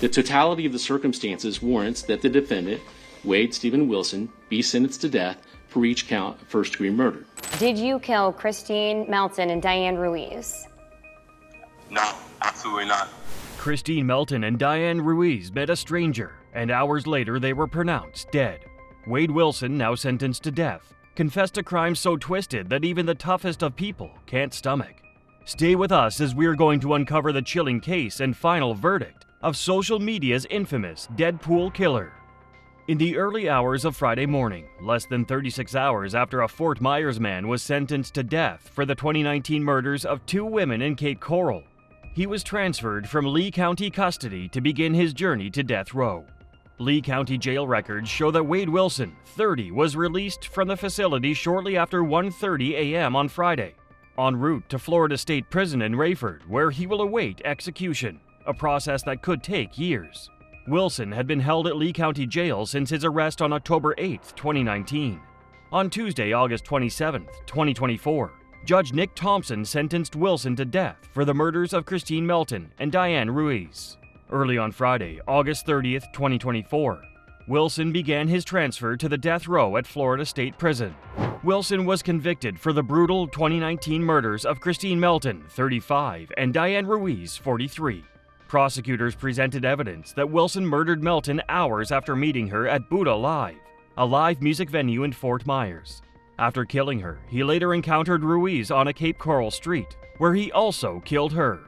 The totality of the circumstances warrants that the defendant, Wade Stephen Wilson, be sentenced to death for each count of first-degree murder. Did you kill Kristine, Melton, and Diane Ruiz? No, absolutely not. Kristine Melton and Diane Ruiz met a stranger, and hours later they were pronounced dead. Wade Wilson, now sentenced to death, confessed to crimes so twisted that even the toughest of people can't stomach. Stay with us as we're going to uncover the chilling case and final verdict of social media's infamous Deadpool killer. In the early hours of Friday morning, less than 36 hours after a Fort Myers man was sentenced to death for the 2019 murders of 2 women in Cape Coral, he was transferred from Lee County custody to begin his journey to death row. Lee County jail records show that Wade Wilson, 30, was released from the facility shortly after 1:30 a.m. on Friday, en route to Florida State Prison in Rayford, where he will await execution, a process that could take years. Wilson had been held at Lee County Jail since his arrest on October 8, 2019. On Tuesday, August 27, 2024, Judge Nick Thompson sentenced Wilson to death for the murders of Kristine Melton and Diane Ruiz. Early on Friday, August 30, 2024, Wilson began his transfer to the death row at Florida State Prison. Wilson was convicted for the brutal 2019 murders of Kristine Melton, 35, and Diane Ruiz, 43. Prosecutors presented evidence that Wilson murdered Melton hours after meeting her at Buddha Live, a live music venue in Fort Myers. After killing her, he later encountered Ruiz on a Cape Coral street, where he also killed her.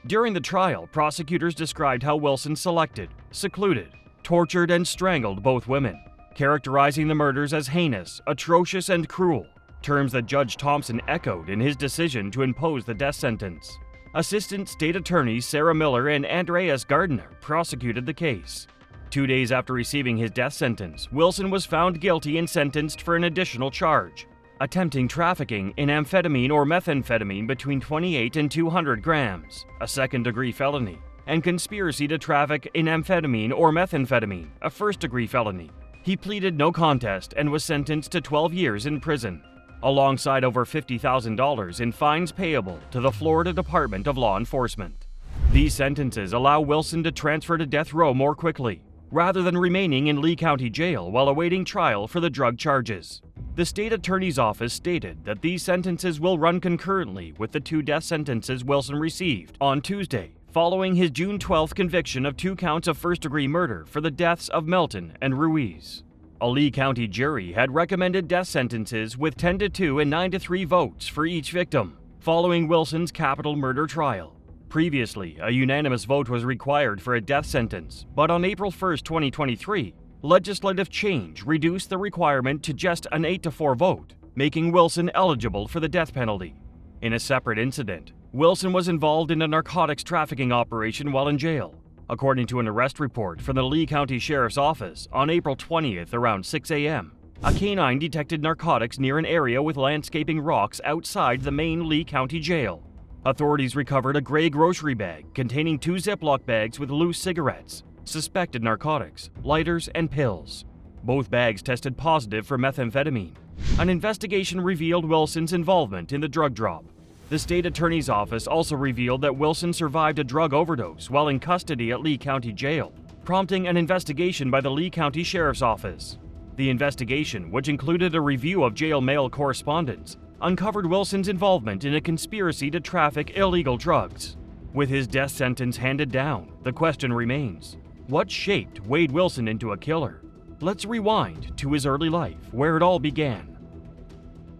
During the trial, prosecutors described how Wilson selected, secluded, tortured, and strangled both women, characterizing the murders as heinous, atrocious, and cruel, terms that Judge Thompson echoed in his decision to impose the death sentence. Assistant State Attorneys Sarah Miller and Andreas Gardner prosecuted the case. 2 days after receiving his death sentence, Wilson was found guilty and sentenced for an additional charge: attempting trafficking in amphetamine or methamphetamine between 28 and 200 grams, a second-degree felony, and conspiracy to traffic in amphetamine or methamphetamine, a first-degree felony. He pleaded no contest and was sentenced to 12 years in prison, alongside over $50,000 in fines payable to the Florida Department of Law Enforcement. These sentences allow Wilson to transfer to death row more quickly, rather than remaining in Lee County Jail while awaiting trial for the drug charges. The state attorney's office stated that these sentences will run concurrently with the 2 death sentences Wilson received on Tuesday, following his June 12th conviction of 2 counts of first-degree murder for the deaths of Melton and Ruiz. A Lee County jury had recommended death sentences with 10-2 and 9-3 votes for each victim, following Wilson's capital murder trial. Previously, a unanimous vote was required for a death sentence, but on April 1, 2023, legislative change reduced the requirement to just an 8-4 vote, making Wilson eligible for the death penalty. In a separate incident, Wilson was involved in a narcotics trafficking operation while in jail. According to an arrest report from the Lee County Sheriff's Office on April 20th around 6 a.m., a canine detected narcotics near an area with landscaping rocks outside the main Lee County Jail. Authorities recovered a gray grocery bag containing 2 Ziploc bags with loose cigarettes, suspected narcotics, lighters, and pills. Both bags tested positive for methamphetamine. An investigation revealed Wilson's involvement in the drug drop. The state attorney's office also revealed that Wilson survived a drug overdose while in custody at Lee County Jail, prompting an investigation by the Lee County Sheriff's Office. The investigation, which included a review of jail mail correspondence, uncovered Wilson's involvement in a conspiracy to traffic illegal drugs. With his death sentence handed down, the question remains: what shaped Wade Wilson into a killer? Let's rewind to his early life, where it all began.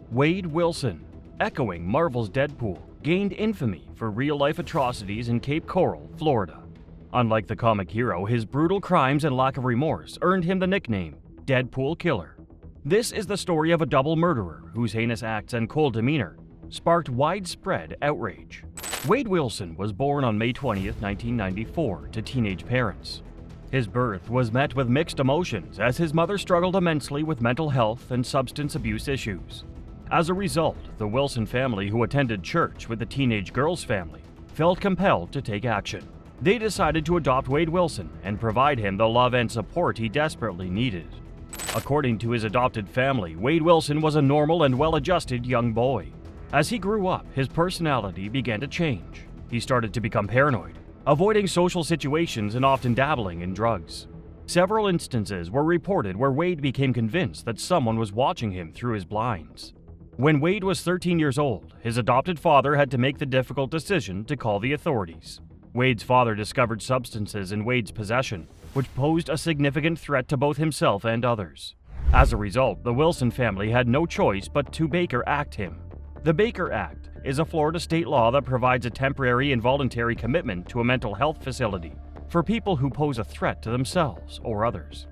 Wade Wilson, echoing Marvel's Deadpool, gained infamy for real-life atrocities in Cape Coral, Florida. Unlike the comic hero, his brutal crimes and lack of remorse earned him the nickname Deadpool Killer. This is the story of a double murderer whose heinous acts and cold demeanor sparked widespread outrage. Wade Wilson was born on May 20, 1994, to teenage parents. His birth was met with mixed emotions as his mother struggled immensely with mental health and substance abuse issues. As a result, the Wilson family, who attended church with the teenage girl's family, felt compelled to take action. They decided to adopt Wade Wilson and provide him the love and support he desperately needed. According to his adopted family, Wade Wilson was a normal and well-adjusted young boy. As he grew up, his personality began to change. He started to become paranoid, avoiding social situations and often dabbling in drugs. Several instances were reported where Wade became convinced that someone was watching him through his blinds. When Wade was 13 years old, his adopted father had to make the difficult decision to call the authorities. Wade's father discovered substances in Wade's possession, which posed a significant threat to both himself and others. As a result, the Wilson family had no choice but to Baker Act him. The Baker Act is a Florida state law that provides a temporary involuntary commitment to a mental health facility for people who pose a threat to themselves or others.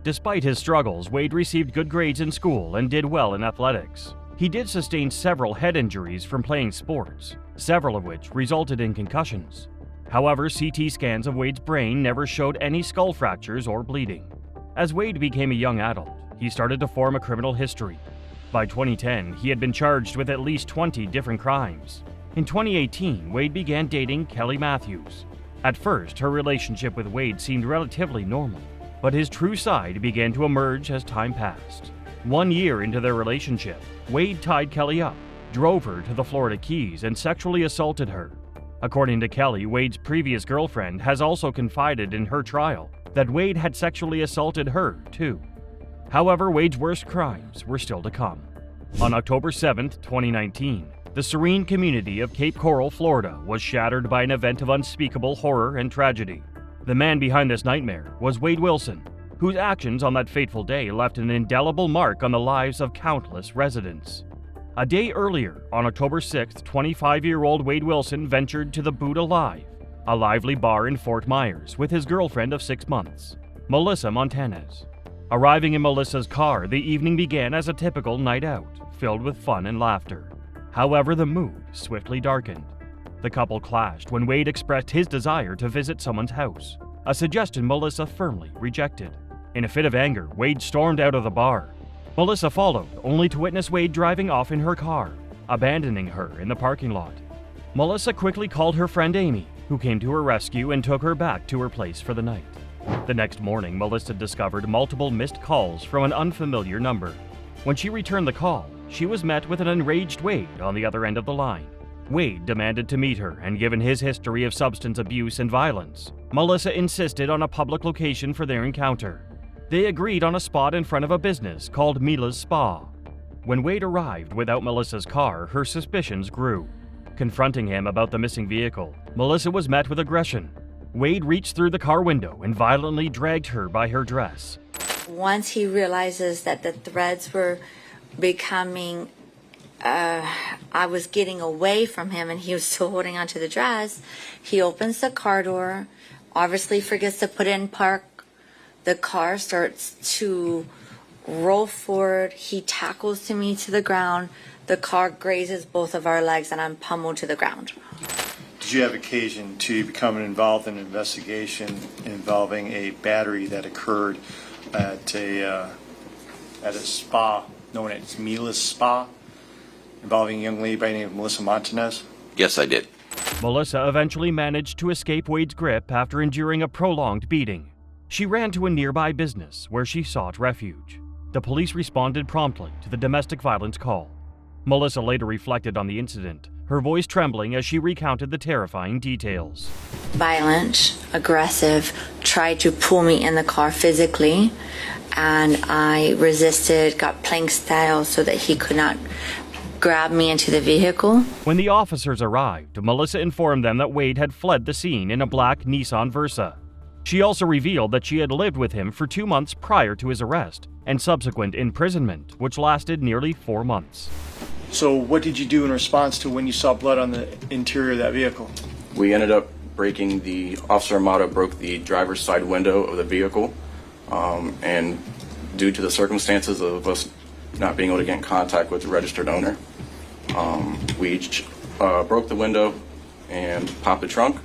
Despite his struggles, Wade received good grades in school and did well in athletics. He did sustain several head injuries from playing sports, several of which resulted in concussions. However, CT scans of Wade's brain never showed any skull fractures or bleeding. As Wade became a young adult, he started to form a criminal history. By 2010, he had been charged with at least 20 different crimes. In 2018, Wade began dating Kelly Matthews. At first, her relationship with Wade seemed relatively normal, but his true side began to emerge as time passed. 1 year into their relationship, Wade tied Kelly up, drove her to the Florida Keys, and sexually assaulted her. According to Kelly, Wade's previous girlfriend has also confided in her trial that Wade had sexually assaulted her, too. However, Wade's worst crimes were still to come. On October 7, 2019, the serene community of Cape Coral, Florida, was shattered by an event of unspeakable horror and tragedy. The man behind this nightmare was Wade Wilson, whose actions on that fateful day left an indelible mark on the lives of countless residents. A day earlier, on October 6th, 25-year-old Wade Wilson ventured to the Boot Alive, a lively bar in Fort Myers, with his girlfriend of 6 months, Melissa Montas. Arriving in Melissa's car, the evening began as a typical night out, filled with fun and laughter. However, the mood swiftly darkened. The couple clashed when Wade expressed his desire to visit someone's house, a suggestion Melissa firmly rejected. In a fit of anger, Wade stormed out of the bar. Melissa followed, only to witness Wade driving off in her car, abandoning her in the parking lot. Melissa quickly called her friend Amy, who came to her rescue and took her back to her place for the night. The next morning, Melissa discovered multiple missed calls from an unfamiliar number. When she returned the call, she was met with an enraged Wade on the other end of the line. Wade demanded to meet her, and given his history of substance abuse and violence, Melissa insisted on a public location for their encounter. They agreed on a spot in front of a business called Mila's Spa. When Wade arrived without Melissa's car, her suspicions grew. Confronting him about the missing vehicle, Melissa was met with aggression. Wade reached through the car window and violently dragged her by her dress. Once he realizes that the threads were becoming, I was getting away from him and he was still holding onto the dress, he opens the car door, obviously forgets to put it in park. The car starts to roll forward. He tackles to me to the ground. The car grazes both of our legs and I'm pummeled to the ground. Did you have occasion to become involved in an investigation involving a battery that occurred at a spa known as Mila's Spa, involving a young lady by the name of Melissa Montas? Yes, I did. Melissa eventually managed to escape Wade's grip after enduring a prolonged beating. She ran to a nearby business where she sought refuge. The police responded promptly to the domestic violence call. Melissa later reflected on the incident, her voice trembling as she recounted the terrifying details. Violent, aggressive, tried to pull me in the car physically, and I resisted, got plank style so that he could not grab me into the vehicle. When the officers arrived, Melissa informed them that Wade had fled the scene in a black Nissan Versa. She also revealed that she had lived with him for 2 months prior to his arrest and subsequent imprisonment, which lasted nearly 4 months. So what did you do in response to when you saw blood on the interior of that vehicle? We ended up breaking Officer Amata broke the driver's side window of the vehicle, and due to the circumstances of us not being able to get in contact with the registered owner, we broke the window and popped the trunk,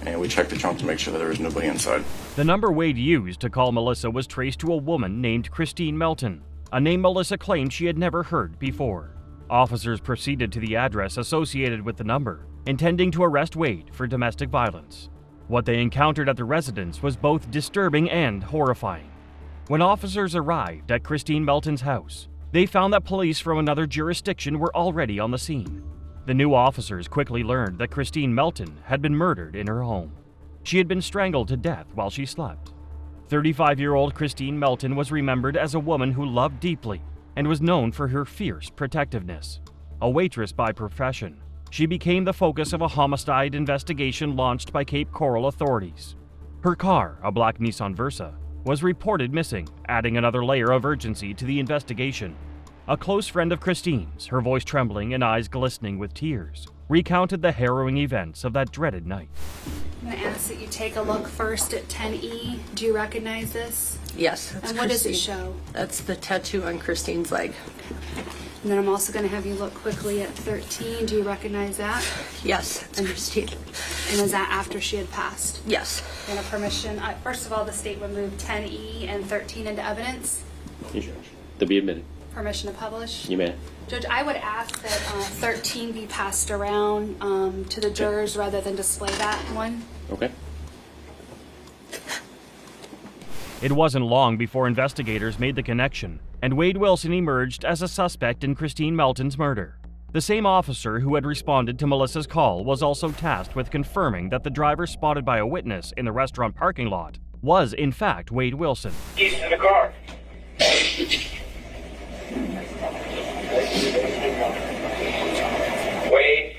and we checked the trunk to make sure that there was nobody inside. The number Wade used to call Melissa was traced to a woman named Kristine Melton, a name Melissa claimed she had never heard before. Officers proceeded to the address associated with the number, intending to arrest Wade for domestic violence. What they encountered at the residence was both disturbing and horrifying. When officers arrived at Kristine Melton's house, they found that police from another jurisdiction were already on the scene. The new officers quickly learned that Kristine Melton had been murdered in her home. She had been strangled to death while she slept. 35-year-old Kristine Melton was remembered as a woman who loved deeply and was known for her fierce protectiveness. A waitress by profession, she became the focus of a homicide investigation launched by Cape Coral authorities. Her car, a black Nissan Versa, was reported missing, adding another layer of urgency to the investigation. A close friend of Kristine's, her voice trembling and eyes glistening with tears, recounted the harrowing events of that dreaded night. I'm going to ask that you take a look first at 10E. Do you recognize this? Yes. That's And what does it Kristine. show? That's the tattoo on Kristine's leg. And then I'm also going to have you look quickly at 13. Do you recognize that? Yes, it's Kristine. And is that after she had passed? Yes. And a permission. First of all, the state would move 10E and 13 into evidence. To be admitted. Permission to publish. You may. Judge, I would ask that 13 be passed around to the jurors rather than display that one. Okay. It wasn't long before investigators made the connection, and Wade Wilson emerged as a suspect in Kristine Melton's murder. The same officer who had responded to Melissa's call was also tasked with confirming that the driver spotted by a witness in the restaurant parking lot was, in fact, Wade Wilson. Keys in the car. Wait.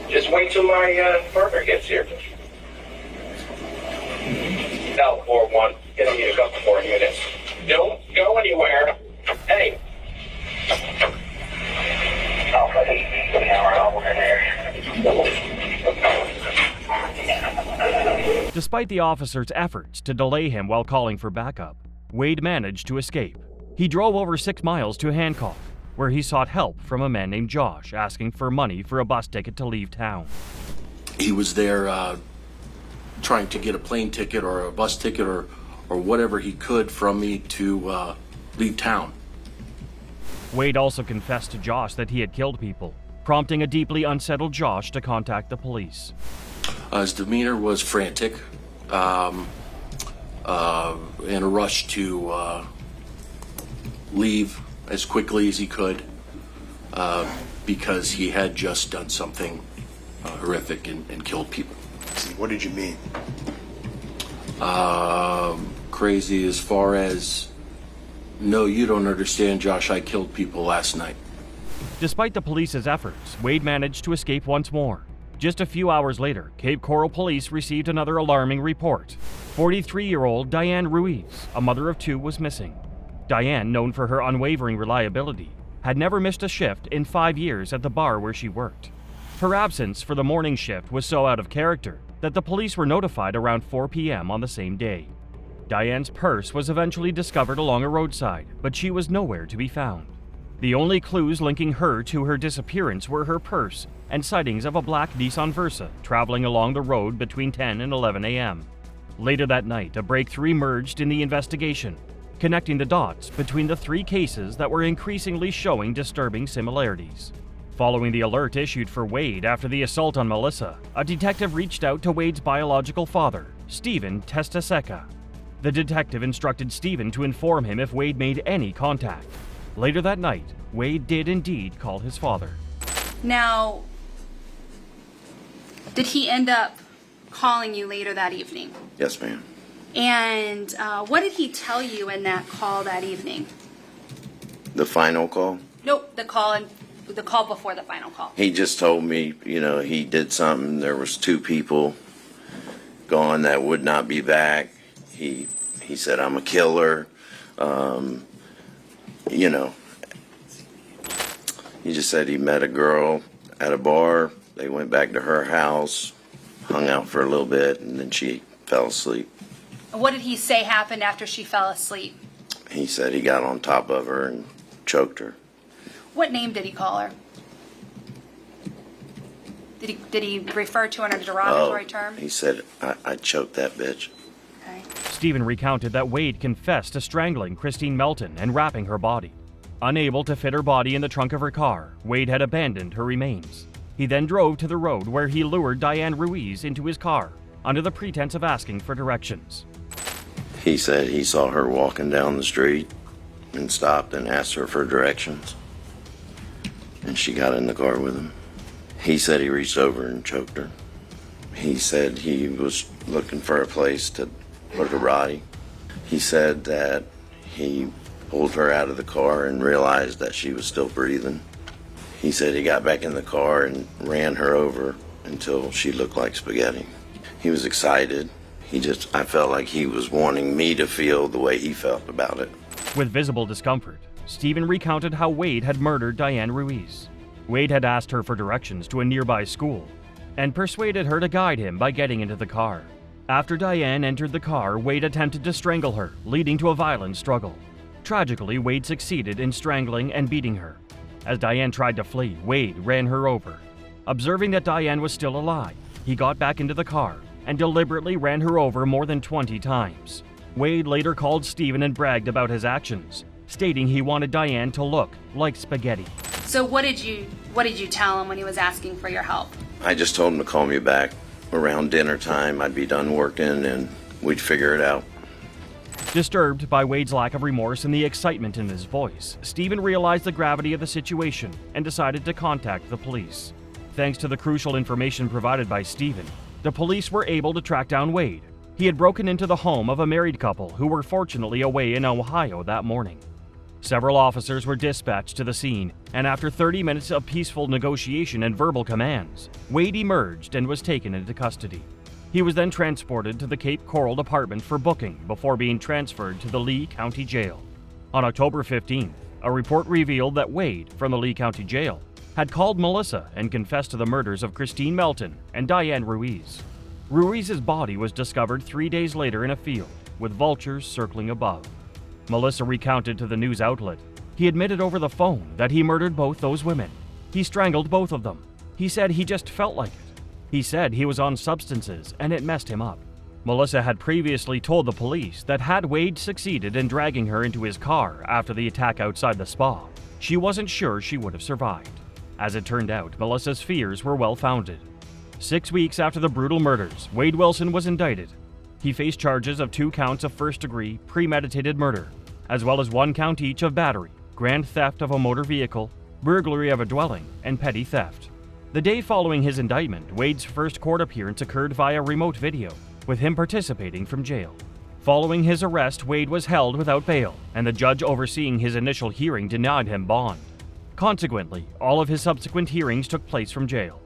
Just wait till my partner gets here. L41, gonna need a couple more units. Don't go anywhere. Hey. Despite the officer's efforts to delay him while calling for backup, Wade managed to escape. He drove over 6 miles to Hancock, where he sought help from a man named Josh, asking for money for a bus ticket to leave town. He was there trying to get a plane ticket or a bus ticket or whatever he could from me to leave town. Wade also confessed to Josh that he had killed people, prompting a deeply unsettled Josh to contact the police. His demeanor was frantic, in a rush to leave as quickly as he could, because he had just done something horrific and killed people. What did you mean? Crazy as far as, no, you don't understand, Josh, I killed people last night. Despite the police's efforts, Wade managed to escape once more. Just a few hours later, Cape Coral police received another alarming report. 43-year-old Diane Ruiz, a mother of 2, was missing. Diane, known for her unwavering reliability, had never missed a shift in 5 years at the bar where she worked. Her absence for the morning shift was so out of character that the police were notified around 4 p.m. on the same day. Diane's purse was eventually discovered along a roadside, but she was nowhere to be found. The only clues linking her to her disappearance were her purse and sightings of a black Nissan Versa traveling along the road between 10 and 11 a.m. Later that night, a breakthrough emerged in the investigation, connecting the dots between the 3 cases that were increasingly showing disturbing similarities. Following the alert issued for Wade after the assault on Melissa, a detective reached out to Wade's biological father, Stephen Testaseca. The detective instructed Stephen to inform him if Wade made any contact. Later that night, Wade did indeed call his father. Now, did he end up calling you later that evening? Yes, ma'am. And what did he tell you in that call that evening? The final call? Nope, the call before the final call. He just told me, he did something. There was 2 people gone that would not be back. He said, I'm a killer. He just said he met a girl at a bar. They went back to her house, hung out for a little bit, and then she fell asleep. What did he say happened after she fell asleep? He said he got on top of her and choked her. What name did he call her? Did he refer to her in a derogatory term? He said, I choked that bitch. Okay. Stephen recounted that Wade confessed to strangling Kristine Melton and wrapping her body. Unable to fit her body in the trunk of her car, Wade had abandoned her remains. He then drove to the road where he lured Diane Ruiz into his car under the pretense of asking for directions. He said he saw her walking down the street and stopped and asked her for directions. And she got in the car with him. He said he reached over and choked her. He said he was looking for a place to put her body. He said that he pulled her out of the car and realized that she was still breathing. He said he got back in the car and ran her over until she looked like spaghetti. He was excited. I felt like he was wanting me to feel the way he felt about it. With visible discomfort, Stephen recounted how Wade had murdered Diane Ruiz. Wade had asked her for directions to a nearby school and persuaded her to guide him by getting into the car. After Diane entered the car, Wade attempted to strangle her, leading to a violent struggle. Tragically, Wade succeeded in strangling and beating her. As Diane tried to flee, Wade ran her over. Observing that Diane was still alive, he got back into the car and deliberately ran her over more than 20 times. Wade later called Stephen and bragged about his actions, stating he wanted Diane to look like spaghetti. So what did you tell him when he was asking for your help? I just told him to call me back around dinner time. I'd be done working and we'd figure it out. Disturbed by Wade's lack of remorse and the excitement in his voice, Stephen realized the gravity of the situation and decided to contact the police. Thanks to the crucial information provided by Stephen, the police were able to track down Wade. He had broken into the home of a married couple who were fortunately away in Ohio that morning. Several officers were dispatched to the scene, and after 30 minutes of peaceful negotiation and verbal commands, Wade emerged and was taken into custody. He was then transported to the Cape Coral Department for booking before being transferred to the Lee County Jail. On October 15th, a report revealed that Wade, from the Lee County Jail, had called Melissa and confessed to the murders of Kristine Melton and Diane Ruiz. Ruiz's body was discovered 3 days later in a field, with vultures circling above. Melissa recounted to the news outlet, he admitted over the phone that he murdered both those women. He strangled both of them. He said he just felt like it. He said he was on substances and it messed him up. Melissa had previously told the police that had Wade succeeded in dragging her into his car after the attack outside the spa, she wasn't sure she would have survived. As it turned out, Melissa's fears were well-founded. 6 weeks after the brutal murders, Wade Wilson was indicted. He faced charges of 2 counts of first-degree premeditated murder, as well as 1 count each of battery, grand theft of a motor vehicle, burglary of a dwelling, and petty theft. The day following his indictment, Wade's first court appearance occurred via remote video, with him participating from jail. Following his arrest, Wade was held without bail, and the judge overseeing his initial hearing denied him bond. Consequently, all of his subsequent hearings took place from jail.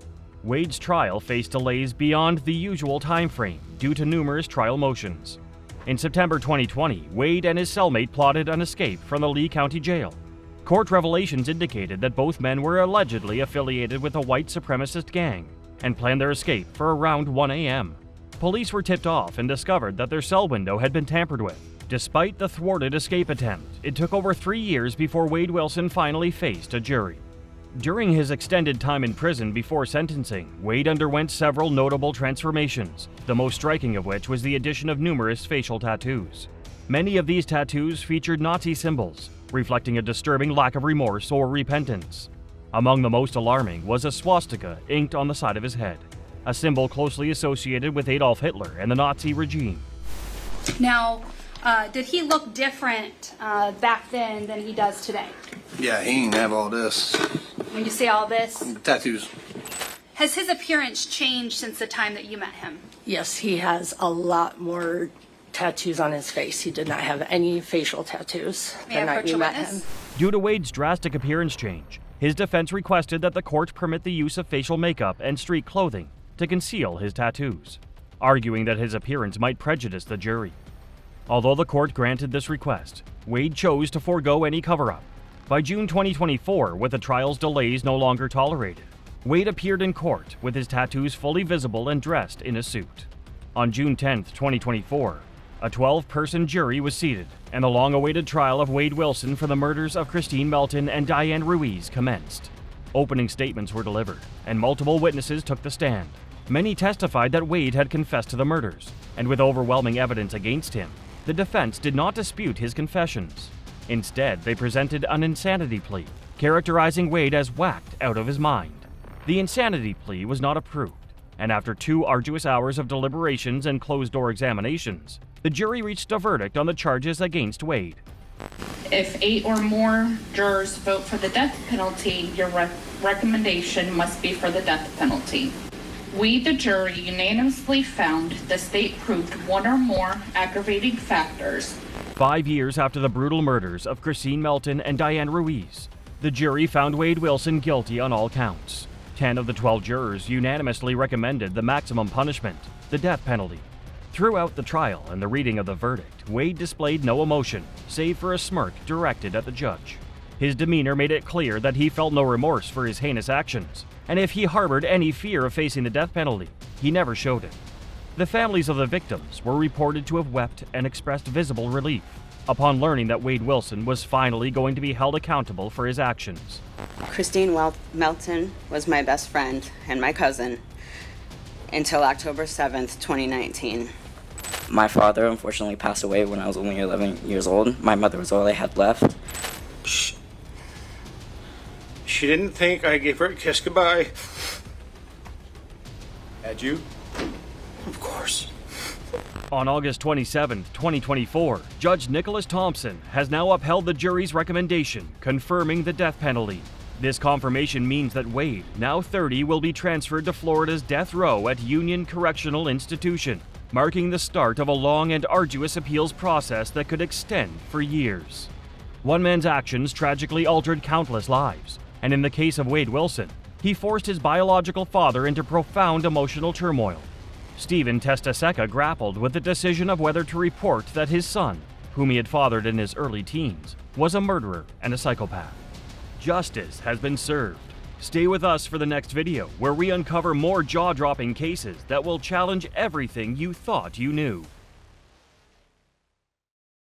Wade's trial faced delays beyond the usual time frame due to numerous trial motions. In September 2020, Wade and his cellmate plotted an escape from the Lee County Jail. Court revelations indicated that both men were allegedly affiliated with a white supremacist gang and planned their escape for around 1 a.m. Police were tipped off and discovered that their cell window had been tampered with. Despite the thwarted escape attempt, it took over 3 years before Wade Wilson finally faced a jury. During his extended time in prison before sentencing, Wade underwent several notable transformations, the most striking of which was the addition of numerous facial tattoos. Many of these tattoos featured Nazi symbols, reflecting a disturbing lack of remorse or repentance. Among the most alarming was a swastika inked on the side of his head, a symbol closely associated with Adolf Hitler and the Nazi regime. Now, did he look different back then than he does today? Yeah, he didn't have all this. When you say all this? The tattoos. Has his appearance changed since the time that you met him? Yes, he has a lot more tattoos on his face. He did not have any facial tattoos the night we met him. Due to Wade's drastic appearance change, his defense requested that the court permit the use of facial makeup and street clothing to conceal his tattoos, arguing that his appearance might prejudice the jury. Although the court granted this request, Wade chose to forego any cover-up. By June 2024, with the trial's delays no longer tolerated, Wade appeared in court with his tattoos fully visible and dressed in a suit. On June 10, 2024, a 12-person jury was seated, and the long-awaited trial of Wade Wilson for the murders of Kristine Melton and Diane Ruiz commenced. Opening statements were delivered, and multiple witnesses took the stand. Many testified that Wade had confessed to the murders, and with overwhelming evidence against him, the defense did not dispute his confessions. Instead, they presented an insanity plea, characterizing Wade as whacked out of his mind. The insanity plea was not approved, and after 2 arduous hours of deliberations and closed-door examinations, the jury reached a verdict on the charges against Wade. If 8 or more jurors vote for the death penalty, your recommendation must be for the death penalty. We, the jury, unanimously found the state proved one or more aggravating factors. 5 years after the brutal murders of Kristine Melton and Diane Ruiz, the jury found Wade Wilson guilty on all counts. 10 of the 12 jurors unanimously recommended the maximum punishment, the death penalty. Throughout the trial and the reading of the verdict, Wade displayed no emotion, save for a smirk directed at the judge. His demeanor made it clear that he felt no remorse for his heinous actions, and if he harbored any fear of facing the death penalty, he never showed it. The families of the victims were reported to have wept and expressed visible relief upon learning that Wade Wilson was finally going to be held accountable for his actions. Kristine Melton was my best friend and my cousin until October 7th, 2019. My father unfortunately passed away when I was only 11 years old. My mother was all I had left. She didn't think I gave her a kiss goodbye. Had you? Of course. On August 27, 2024, Judge Nicholas Thompson has now upheld the jury's recommendation, confirming the death penalty. This confirmation means that Wade, now 30, will be transferred to Florida's death row at Union Correctional Institution, marking the start of a long and arduous appeals process that could extend for years. One man's actions tragically altered countless lives, and in the case of Wade Wilson, he forced his biological father into profound emotional turmoil. Stephen Testaseca grappled with the decision of whether to report that his son, whom he had fathered in his early teens, was a murderer and a psychopath. Justice has been served. Stay with us for the next video, where we uncover more jaw-dropping cases that will challenge everything you thought you knew.